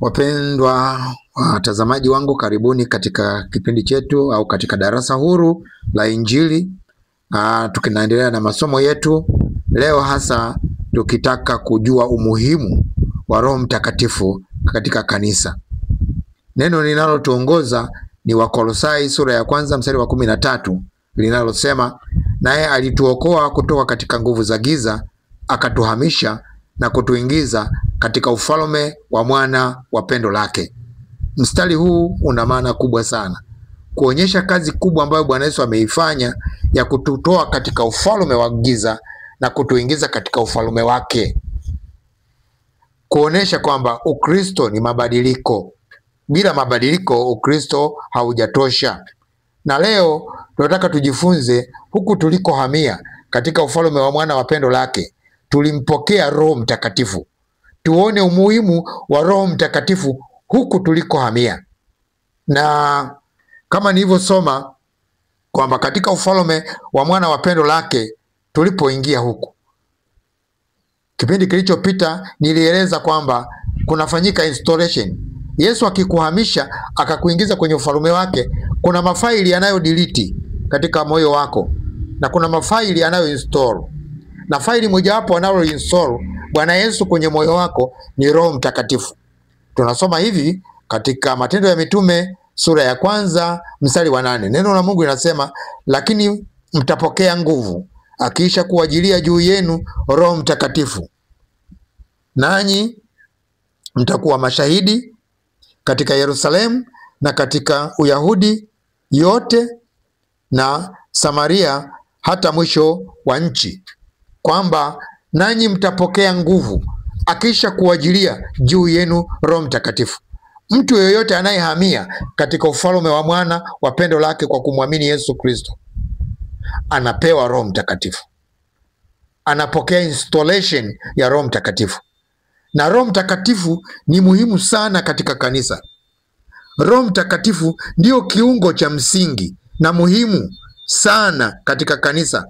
Wapendwa watazamaji wangu, karibuni katika kipindi chetu au katika darasa huru la Injili. Tukinaendelea na masomo yetu leo, hasa tukitaka kujua umuhimu wa Roho Mtakatifu katika kanisa. Neno linalotuongoza ni Wakolosai sura ya 1 mstari wa 13 linalosema, naye alituokoa kutoka katika nguvu za giza, akatuhamisha na kutuingiza katika ufalme wa mwana wa pendo lake. Mstari huu una maana kubwa sana, kuonyesha kazi kubwa ambayo Bwana Yesu ameifanya ya kututoa katika ufalme wa giza na kutuingiza katika ufalme wake, kuonesha kwamba Ukristo ni mabadiliko. Bila mabadiliko Ukristo haujatosha. Na leo tunataka tujifunze, huku tulikohamia katika ufalme wa mwana wa pendo lake, tulimpokea Roho Mtakatifu. Tuone umuhimu wa Roho Mtakatifu huku tulikohamia. Na kama nilivyosoma kwamba katika ufalme wa mwana wa pendo lake tulipoingia huku, kipindi kilichopita nilieleza kwamba kunafanyika installation. Yesu akikuhamisha akakuingiza kwenye ufalme wake, kuna mafaili yanayodelete katika moyo wako na kuna mafaili yanayoinstall. Na faili mojawapo analoinstall Bwana Yesu kwenye moyo wako ni Roho Mtakatifu. Tunasoma hivi katika Matendo ya Mitume sura ya 1 mstari wa 8. Neno la Mungu linasema, lakini mtapokea nguvu akiisha kuwajilia juu yenu Roho Mtakatifu, nanyi mtakuwa mashahidi katika Yerusalemu na katika Uyahudi yote na Samaria hata mwisho wa nchi, kwamba nanyi mtapokea nguvu akiisha kuwajilia juu yenu Roho Mtakatifu. Mtu yeyote anayehamia katika ufalme wa mwana wa pendo lake kwa kumwamini Yesu Kristo anapewa Roho Mtakatifu, anapokea installation ya Roho Mtakatifu. Na Roho Mtakatifu ni muhimu sana katika kanisa. Roho Mtakatifu ndio kiungo cha msingi na muhimu sana katika kanisa.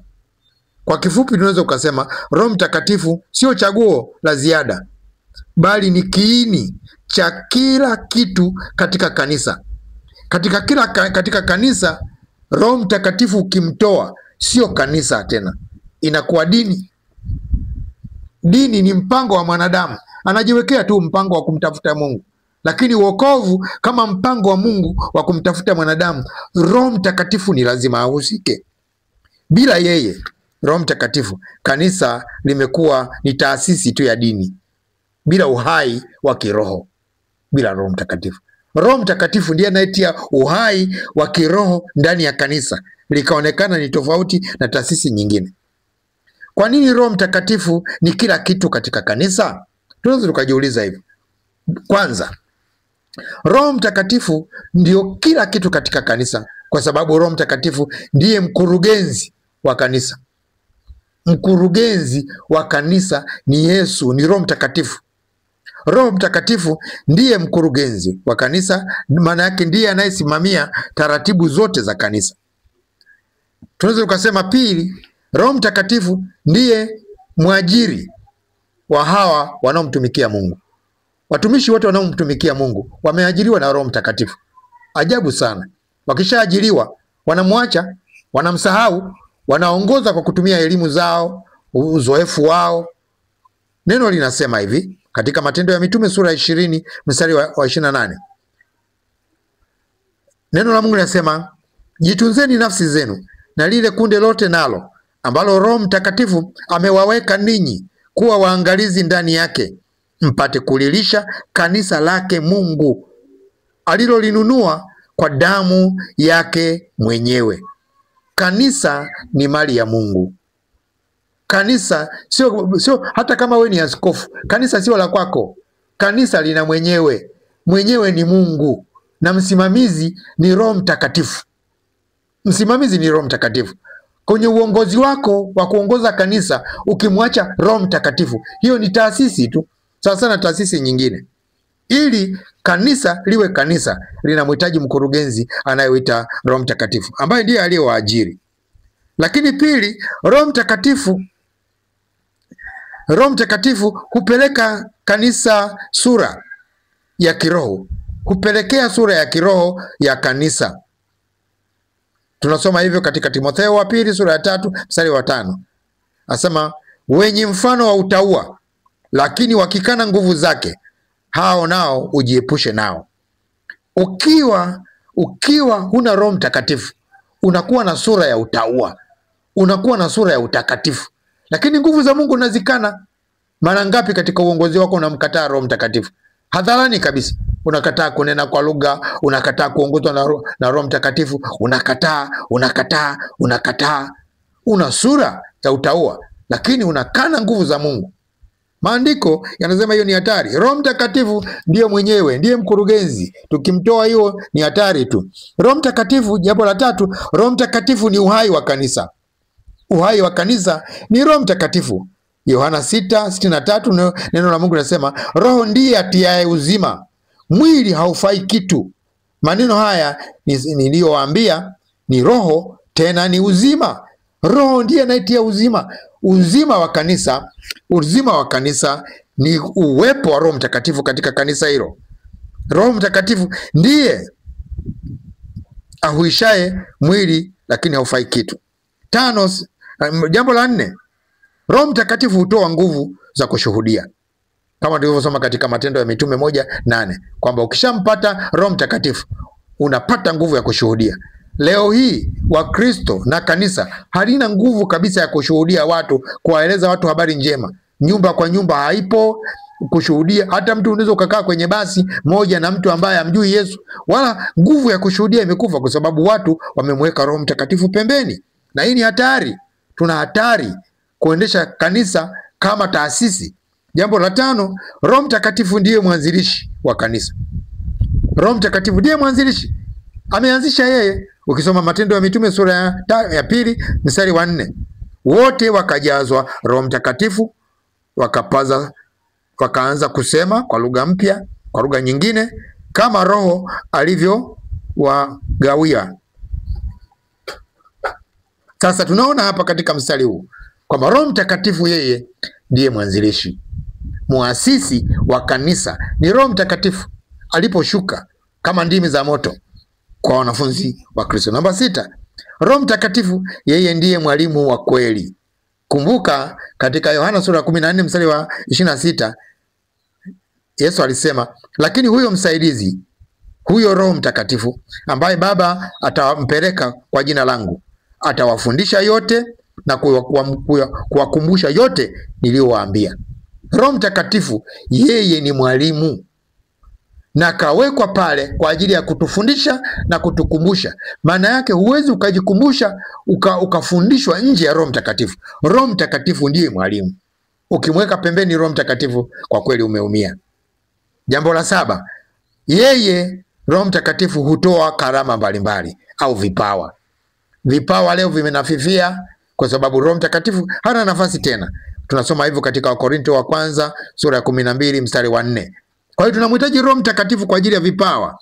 Kwa kifupi tunaweza ukasema Roho Mtakatifu sio chaguo la ziada, bali ni kiini cha kila kitu katika kanisa. Katika kanisa Roho Mtakatifu ukimtoa, sio kanisa tena, inakuwa dini. Dini ni mpango wa mwanadamu, anajiwekea tu mpango wa kumtafuta Mungu. Lakini wokovu kama mpango wa Mungu wa kumtafuta mwanadamu, Roho Mtakatifu ni lazima ahusike. Bila yeye, Roho Mtakatifu, kanisa limekuwa ni taasisi tu ya dini bila uhai wa kiroho. Bila Roho Mtakatifu, Roho Mtakatifu ndiye anayetia uhai wa kiroho ndani ya kanisa, likaonekana ni tofauti na taasisi nyingine. Kwa nini Roho Mtakatifu ni kila kitu katika kanisa? Tunaweza tukajiuliza hivi. Kwanza, Roho Mtakatifu ndio kila kitu katika kanisa kwa sababu Roho Mtakatifu ndiye mkurugenzi wa kanisa. Mkurugenzi wa kanisa ni Yesu, ni Roho Mtakatifu. Roho Mtakatifu ndiye mkurugenzi wa kanisa, maana yake ndiye anayesimamia taratibu zote za kanisa. Tunaweza tukasema pili, Roho Mtakatifu ndiye mwajiri wa hawa wanaomtumikia Mungu. Watumishi wote wanaomtumikia Mungu wameajiriwa na Roho Mtakatifu. Ajabu sana. Wakishaajiriwa wanamwacha, wanamsahau, wanaongoza kwa kutumia elimu zao, uzoefu wao. Neno linasema hivi katika Matendo ya Mitume sura ya 20 mstari wa 28. Neno la Mungu linasema, jitunzeni nafsi zenu na lile kunde lote nalo ambalo Roho Mtakatifu amewaweka ninyi kuwa waangalizi ndani yake, mpate kulilisha kanisa lake Mungu alilolinunua kwa damu yake mwenyewe. Kanisa ni mali ya Mungu. Kanisa sio hata kama we ni askofu, kanisa sio la kwako. Kanisa lina mwenyewe. Mwenyewe ni Mungu na msimamizi ni Roho Mtakatifu. Msimamizi ni Roho Mtakatifu. Kwenye uongozi wako wa kuongoza kanisa, ukimwacha Roho Mtakatifu, hiyo ni taasisi tu, sawa sana taasisi nyingine. Ili kanisa liwe kanisa, linamhitaji mkurugenzi anayeita Roho Mtakatifu, ambaye ndiye aliyewaajiri. Lakini pili, Roho Mtakatifu hupeleka kanisa sura ya kiroho hupelekea sura ya kiroho ya kanisa. Tunasoma hivyo katika Timotheo wa pili sura ya 3 mstari wa 5. Asema, wenye mfano wa utauwa, lakini wakikana nguvu zake, hao nao ujiepushe nao. Ukiwa huna Roho Mtakatifu, unakuwa na sura ya utauwa, unakuwa na sura ya utakatifu, lakini nguvu za Mungu unazikana. Mara ngapi katika uongozi wako unamkataa Roho Mtakatifu? Hadharani kabisa. Unakataa kunena kwa lugha, unakataa kuongozwa na Roho Mtakatifu, unakataa. Una sura ya utauwa, lakini unakana nguvu za Mungu. Maandiko yanasema hiyo ni hatari. Roho Mtakatifu ndiye mwenyewe, ndiye mkurugenzi. Tukimtoa hiyo ni hatari tu. Roho Mtakatifu, jambo la tatu, Roho Mtakatifu ni uhai wa kanisa. Uhai wa kanisa ni Roho Mtakatifu. Yohana 6:63 neno la Mungu linasema, Roho ndiye atiaye uzima, mwili haufai kitu. Maneno haya niliyowaambia ni roho, tena ni uzima. Roho ndiye anayetia uzima. Uzima wa kanisa ni uwepo wa Roho Mtakatifu katika kanisa hilo. Roho Mtakatifu ndiye ahuishaye mwili, lakini haufai kitu. Jambo la 4, Roho Mtakatifu hutoa nguvu za kushuhudia, kama tulivyosoma katika Matendo ya Mitume 1:8 kwamba ukishampata Roho Mtakatifu unapata nguvu ya kushuhudia. Leo hii Wakristo na kanisa halina nguvu kabisa ya kushuhudia watu, kuwaeleza watu habari njema. Nyumba kwa nyumba haipo kushuhudia. Hata mtu unaweza ukakaa kwenye basi moja na mtu ambaye hamjui Yesu, wala nguvu ya kushuhudia imekufa, kwa sababu watu wamemweka Roho Mtakatifu pembeni. Na hii ni hatari. Tuna hatari kuendesha kanisa kama taasisi. Jambo la 5, Roho Mtakatifu ndiye mwanzilishi wa kanisa. Roho Mtakatifu ndiye mwanzilishi, ameanzisha yeye. Ukisoma Matendo ya Mitume sura ya 2 mstari wa 4, wote wakajazwa Roho Mtakatifu, wakaanza kusema kwa lugha mpya, kwa lugha nyingine, kama Roho alivyowagawia. Sasa tunaona hapa katika mstari huu kwamba Roho Mtakatifu yeye ndiye mwanzilishi. Muasisi wa kanisa ni Roho Mtakatifu aliposhuka kama ndimi za moto kwa wanafunzi wa Kristo. Namba 6, Roho Mtakatifu yeye ndiye mwalimu wa kweli. Kumbuka katika Yohana sura 14 mstari wa 26, Yesu alisema, lakini huyo msaidizi, huyo Roho Mtakatifu ambaye Baba atampeleka kwa jina langu, atawafundisha yote na kuwakumbusha yote niliyowaambia. Roho Mtakatifu yeye ni mwalimu na kawekwa pale kwa ajili ya kutufundisha na kutukumbusha. Maana yake huwezi ukajikumbusha ukafundishwa nje ya Roho Mtakatifu. Roho Mtakatifu ndiye mwalimu. Ukimweka pembeni Roho Mtakatifu, kwa kweli umeumia. Jambo la 7, yeye Roho Mtakatifu hutoa karama mbalimbali au vipawa. Vipawa leo vimenafifia kwa sababu Roho Mtakatifu hana nafasi tena. Tunasoma hivyo katika Wakorinto wa kwanza sura ya 12 mstari wa 4. Kwa hiyo tunamhitaji Roho Mtakatifu kwa ajili ya vipawa.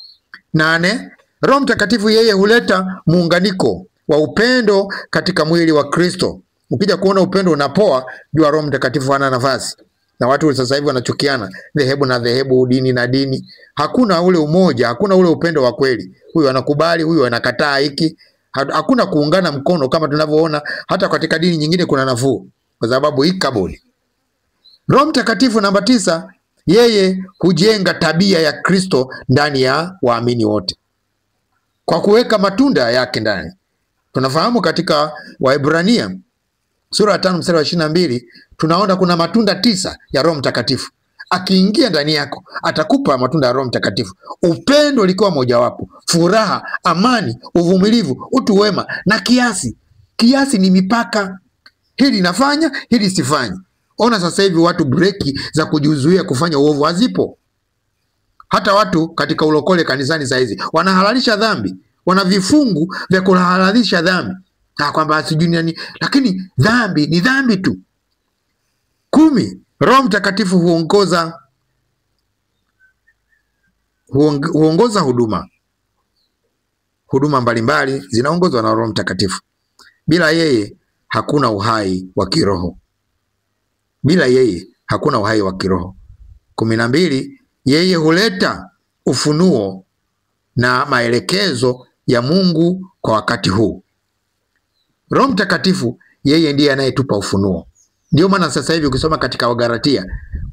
8, Roho Mtakatifu yeye huleta muunganiko wa upendo katika mwili wa Kristo. Ukija kuona upendo unapoa, jua Roho Mtakatifu hana nafasi. Na watu sasa hivi wanachukiana, dhehebu na dhehebu, dini na dini. Hakuna ule umoja, hakuna ule upendo wa kweli. Huyu anakubali, huyu anakataa hiki. Hakuna kuungana mkono kama tunavyoona hata katika dini nyingine kuna nafuu, kwa sababu hii kabuli. Roho Mtakatifu namba 9, yeye hujenga tabia ya Kristo ndani ya waamini wote kwa kuweka matunda yake ndani. Tunafahamu katika Waebrania sura ya 5 mstari wa 22 tunaona kuna matunda 9 ya Roho Mtakatifu. Akiingia ndani yako atakupa matunda ya Roho Mtakatifu. Upendo likiwa mojawapo, furaha, amani, uvumilivu, utu wema na kiasi. Kiasi ni mipaka. Hili nafanya, hili sifanyi. Ona sasa hivi watu breki za kujizuia kufanya uovu hazipo. Hata watu katika ulokole kanisani sasa hizi wanahalalisha dhambi. Wana vifungu vya kuhalalisha dhambi. Kwamba sijui nani, lakini dhambi ni dhambi tu. 10, Roho Mtakatifu huongoza huduma mbalimbali zinaongozwa na Roho Mtakatifu. Bila yeye hakuna uhai wa kiroho. Bila yeye hakuna uhai wa kiroho. 12, yeye huleta ufunuo na maelekezo ya Mungu kwa wakati huu. Roho Mtakatifu yeye ndiye anayetupa ufunuo. Ndio maana sasa hivi ukisoma katika Wagalatia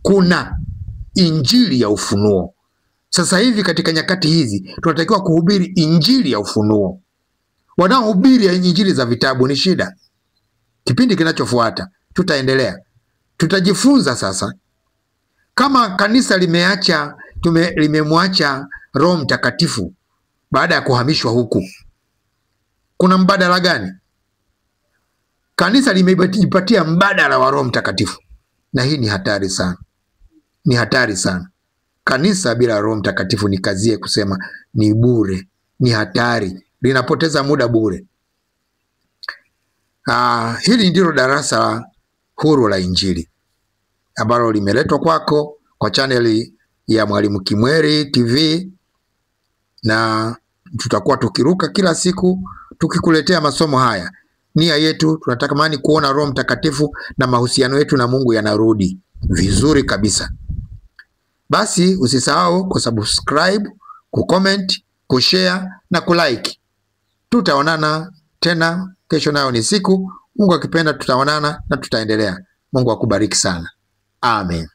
kuna injili ya ufunuo. Sasa hivi katika nyakati hizi tunatakiwa kuhubiri injili ya ufunuo. Wanaohubiri injili za vitabu ni shida. Kipindi kinachofuata tutaendelea. Tutajifunza sasa kama kanisa limemwacha Roho Mtakatifu baada ya kuhamishwa huku, kuna mbadala gani? Kanisa limejipatia mbadala wa Roho Mtakatifu, na hii ni hatari sana. Ni hatari sana. Kanisa bila Roho Mtakatifu, nikazie kusema, ni bure, ni hatari, linapoteza muda bure. Hili ndilo darasa huru la Injili ambalo limeletwa kwako kwa chaneli ya Mwalimu Kimweri TV, na tutakuwa tukiruka kila siku tukikuletea masomo haya. Nia yetu tunatamani kuona Roho Mtakatifu na mahusiano yetu na Mungu yanarudi vizuri kabisa. Basi usisahau kusubscribe, kucomment, kushare na kulike. Tutaonana tena kesho, nayo ni siku. Mungu akipenda tutaonana na tutaendelea. Mungu akubariki sana. Amen.